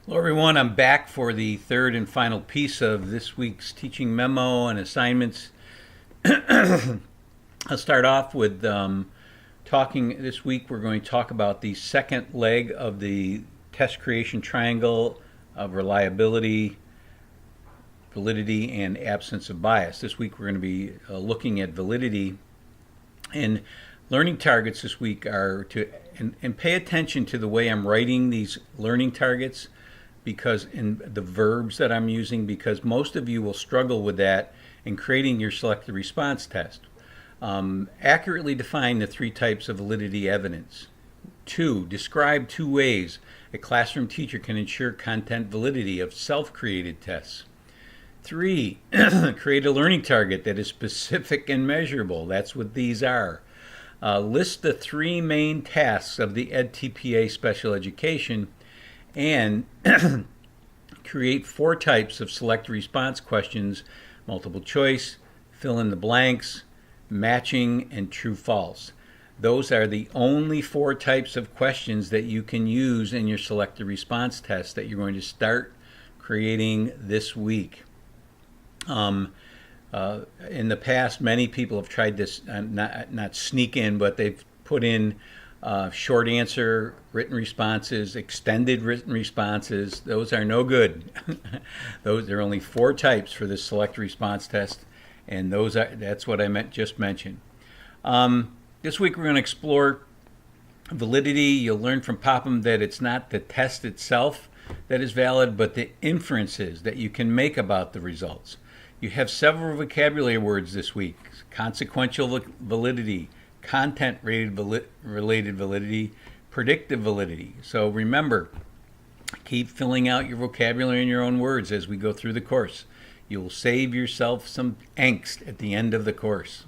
Hello, everyone. I'm back for the third and final piece of this week's teaching memo and assignments. I'll start off with talking this week. We're going to talk about the second leg of the test creation triangle of reliability, validity, and absence of bias. This week we're going to be looking at validity, and learning targets this week are to, and pay attention to the way I'm writing these learning targets, because in the verbs that I'm using, because most of you will struggle with that in creating your selected response test. Accurately define the three types of validity evidence. 2, describe 2 ways a classroom teacher can ensure content validity of self-created tests. 3, create a learning target that is specific and measurable. That's what these are. List the 3 main tasks of the EdTPA special education, and create 4 types of select response questions: multiple choice, fill in the blanks, matching, and true false. Those are the only 4 types of questions that you can use in your selected response test that you're going to start creating this week. In the past, many people have tried this, not sneak in, but they've put in short answer written responses, extended written responses. Those are no good. There are only 4 types for this select response test, and that's what I just mentioned. This week we're going to explore validity. You'll learn from Popham that it's not the test itself that is valid, but the inferences that you can make about the results. You have several vocabulary words this week: consequential validity, content-related validity, predictive validity. So remember, keep filling out your vocabulary in your own words as we go through the course. You'll save yourself some angst at the end of the course.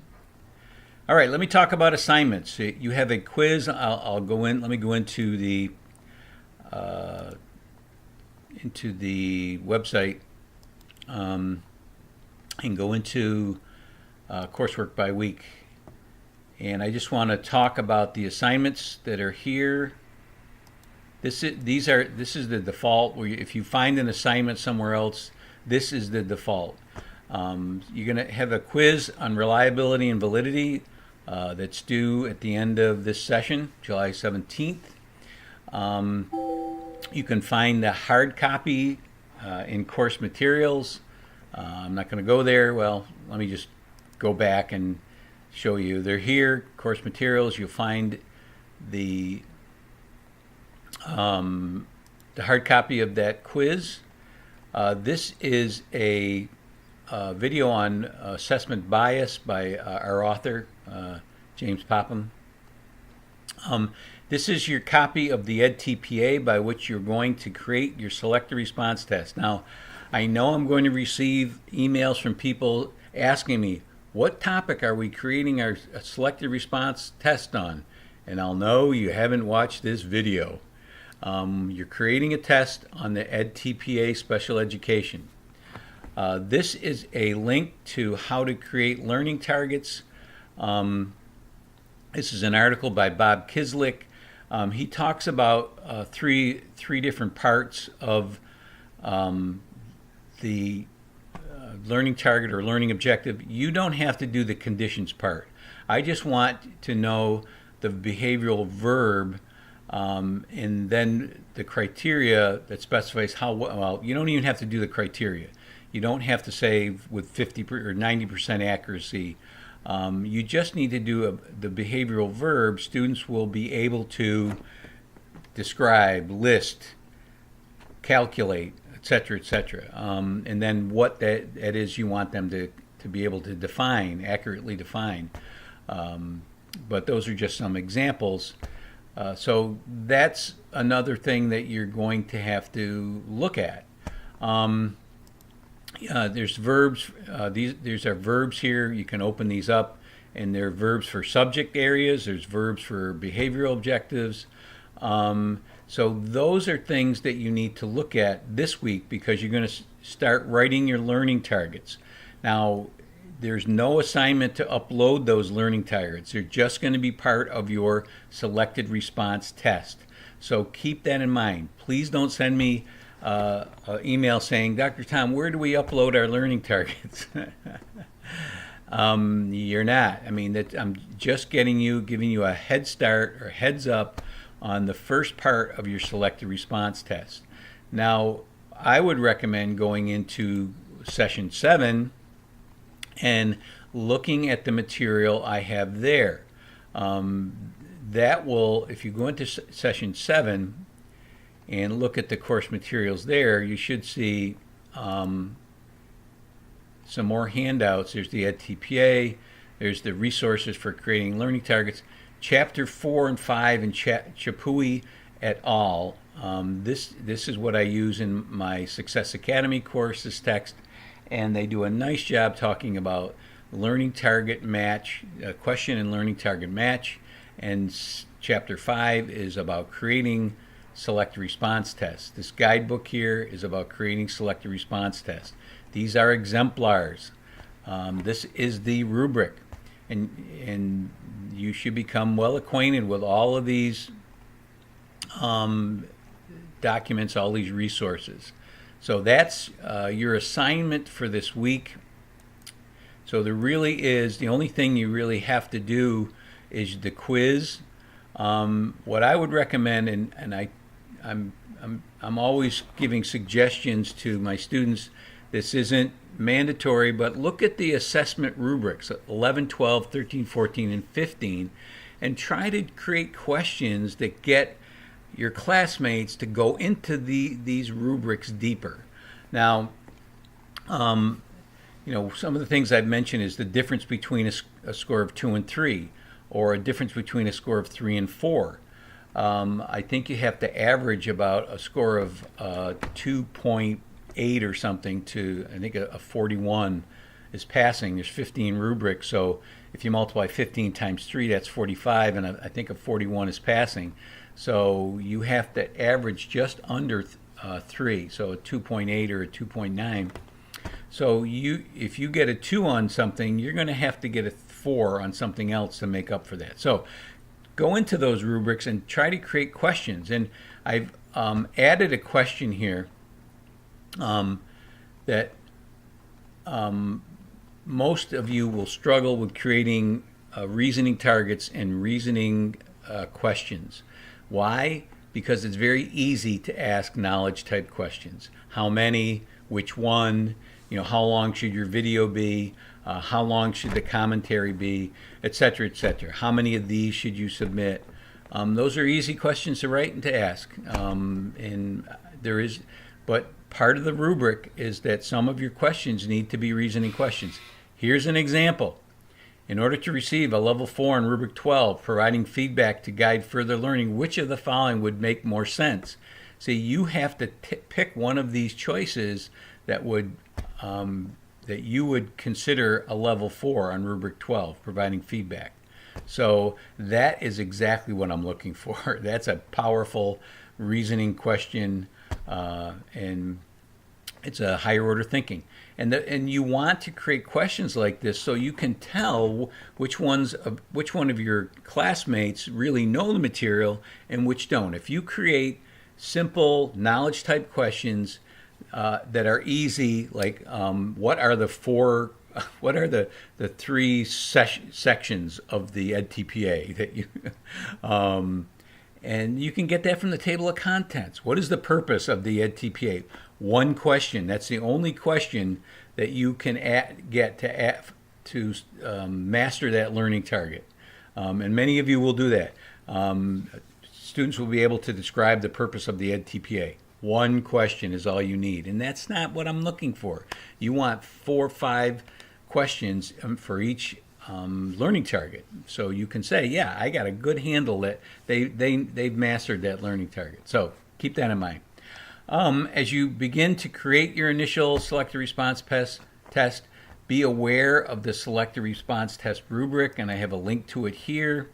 All right, let me talk about assignments. You have a quiz. Let me go into the website and go into coursework by week. And I just want to talk about the assignments that are here. This is the default. If you find an assignment somewhere else, this is the default. You're going to have a quiz on reliability and validity that's due at the end of this session, July 17th. You can find the hard copy in course materials. I'm not going to go there. Well, let me just go back and show you. They're here, course materials. You'll find the hard copy of that quiz. This is a video on assessment bias by our author, James Popham. This is your copy of the EdTPA by which you're going to create your selected response test. Now, I know I'm going to receive emails from people asking me, what topic are we creating our selected response test on? And I'll know you haven't watched this video. You're creating a test on the EdTPA special education. This is a link to how to create learning targets. This is an article by Bob Kislik. He talks about three different parts of the learning target or learning objective. You don't have to do the conditions part. I just want to know the behavioral verb, and then the criteria that specifies how well. You don't even have to do the criteria. You don't have to say with 50 or 90% accuracy. You just need to do the behavioral verb. Students will be able to describe, list, calculate, etc., etc. And then what that is you want them to be able to define, accurately define. But those are just some examples. So that's another thing that you're going to have to look at. There's verbs. These are verbs here. You can open these up, and there are verbs for subject areas. There's verbs for behavioral objectives. So those are things that you need to look at this week because you're going to start writing your learning targets. Now, there's no assignment to upload those learning targets. They're just going to be part of your selected response test. So keep that in mind. Please don't send me an email saying, Dr. Tom, where do we upload our learning targets? You're not. I mean, I'm just giving you a head start or heads up on the first part of your selected response test. Now, I would recommend going into session 7 and looking at the material I have there. That will, if you go into session 7 and look at the course materials there, you should see some more handouts. There's the EdTPA, there's the resources for creating learning targets. Chapter 4 and 5 in Chapui et al. This is what I use in my Success Academy course, this text, and they do a nice job talking about learning target match, question and learning target match, and chapter 5 is about creating selected response tests. This guidebook here is about creating selected response tests. These are exemplars. This is the rubric, and you should become well acquainted with all of these documents, all these resources. So that's your assignment for this week. So there really is, the only thing you really have to do is the quiz. What I would recommend, and I'm always giving suggestions to my students. This isn't mandatory, but look at the assessment rubrics 11, 12, 13, 14, and 15, and try to create questions that get your classmates to go into these rubrics deeper. Now, some of the things I've mentioned is the difference between a score of 2 and 3, or a difference between a score of 3 and 4. I think you have to average about a score of 2.8 or something to, I think, a 41 is passing. There's 15 rubrics, so if you multiply 15 times 3, that's 45, and I think a 41 is passing. So you have to average just under 3, so a 2.8 or a 2.9. So if you get a 2 on something, you're going to have to get a 4 on something else to make up for that. So go into those rubrics and try to create questions. And I've added a question here that most of you will struggle with creating reasoning targets and reasoning questions. Why? Because it's very easy to ask knowledge type questions. How many? Which one? How long should your video be? How long should the commentary be? Etc., etc. How many of these should you submit? Those are easy questions to write and to ask. But part of the rubric is that some of your questions need to be reasoning questions. Here's an example. In order to receive a level 4 in rubric 12, providing feedback to guide further learning, which of the following would make more sense? See, you have to pick one of these choices that you would consider a level 4 on rubric 12, providing feedback. So that is exactly what I'm looking for. That's a powerful reasoning question, and it's a higher order thinking. And you want to create questions like this so you can tell which one of your classmates really know the material and which don't. If you create simple knowledge type questions that are easy, like what are the 3 sections of the EdTPA that you and you can get that from the table of contents. What is the purpose of the EdTPA? One question. That's the only question that you can get to master that learning target. And many of you will do that. Students will be able to describe the purpose of the EdTPA. One question is all you need. And that's not what I'm looking for. You want 4 or 5 questions for each learning target. So you can say, yeah, I got a good handle that they've mastered that learning target. So keep that in mind. As you begin to create your initial selected response test, be aware of the selected response test rubric, and I have a link to it here.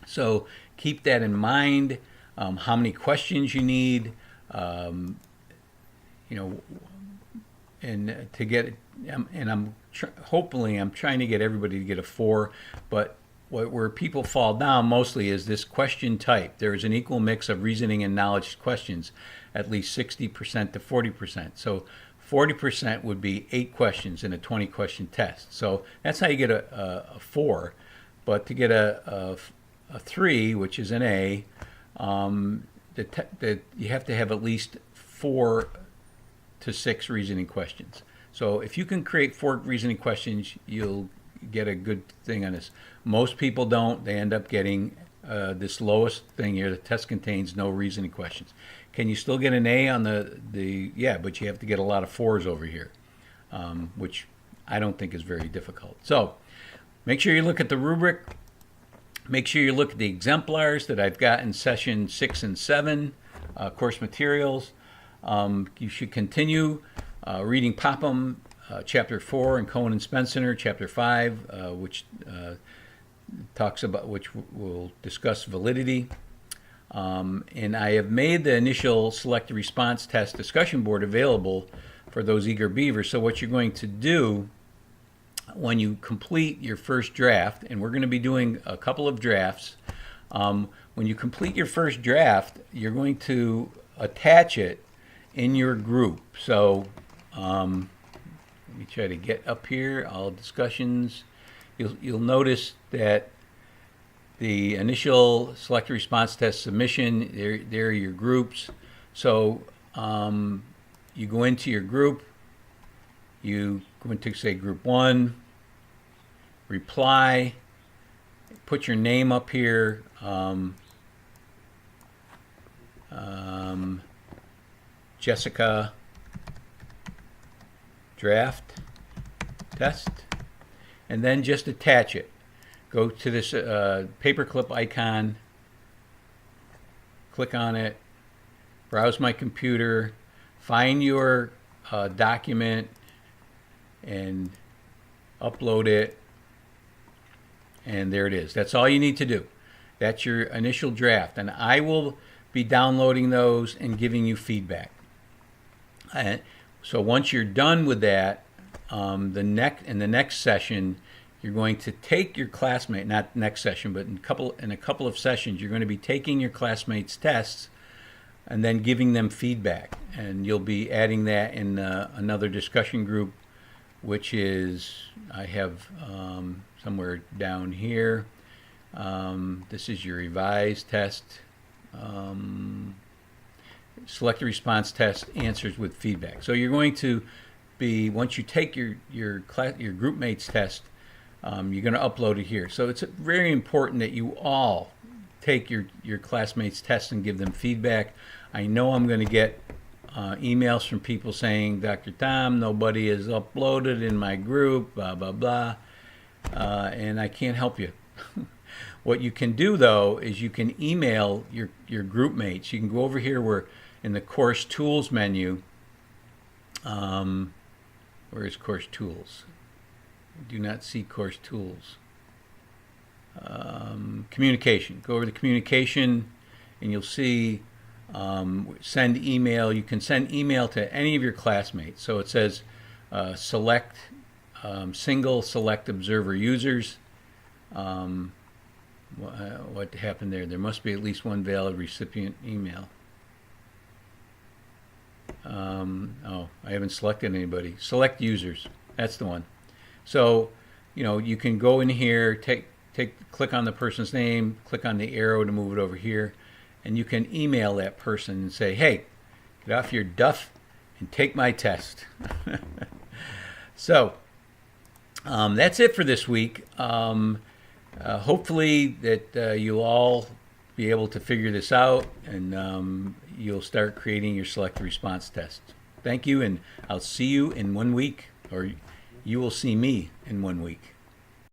So keep that in mind. How many questions you need, and to get, and hopefully I'm trying to get everybody to get a 4, but where people fall down mostly is this question type. There is an equal mix of reasoning and knowledge questions, at least 60% to 40%. So 40% would be 8 questions in a 20-question test. So that's how you get a 4. But to get a 3, which is an A, you have to have at least 4 to 6 reasoning questions. So if you can create 4 reasoning questions, you'll get a good thing on this. Most people don't. They end up getting this lowest thing here. The test contains no reasoning questions. Can you still get an A on the yeah, but you have to get a lot of 4s over here, which I don't think is very difficult. So make sure you look at the rubric. Make sure you look at the exemplars that I've got in session 6 and 7, course materials. You should continue reading Popham, Chapter 4, and Cohen and Spencer, Chapter 5, which will discuss validity. And I have made the initial selected response test discussion board available for those eager beavers. So what you're going to do when you complete your first draft, and we're going to be doing a couple of drafts, when you complete your first draft, you're going to attach it in your group. So let me try to get up here, all discussions. You'll notice that the initial select response test submission, there are your groups. So you go into your group, you go into, say, group 1, reply, put your name up here, Jessica draft test, and then just attach it. Go to this paperclip icon, click on it, browse my computer, find your document and upload it, and there it is. That's all you need to do. That's your initial draft, and I will be downloading those and giving you feedback. So once you're done with that, in the next session, you're going to take your classmate, not next session, but in a couple of sessions, you're going to be taking your classmates' tests and then giving them feedback. And you'll be adding that in another discussion group, which is, I have somewhere down here. This is your revised test. Select a response test, answers with feedback. So you're going to be, once you take your group mates test, you're going to upload it here. So it's very important that you all take your classmates' tests and give them feedback. I know I'm going to get emails from people saying, Dr. Tom, nobody has uploaded in my group, blah, blah, blah, and I can't help you. What you can do, though, is you can email your group mates. You can go over here where in the Course Tools menu, where is Course Tools? I do not see Course Tools. Communication. Go over to Communication, and you'll see send email. You can send email to any of your classmates. So it says select single select observer users. What happened there? There must be at least one valid recipient email. Oh, I haven't selected anybody. Select users. That's the one. So, you can go in here, click on the person's name, click on the arrow to move it over here, and you can email that person and say, hey, get off your duff and take my test. So, that's it for this week. Hopefully that you'll all be able to figure this out, and you'll start creating your select response test. Thank you, and I'll see you in 1 week, or you will see me in 1 week.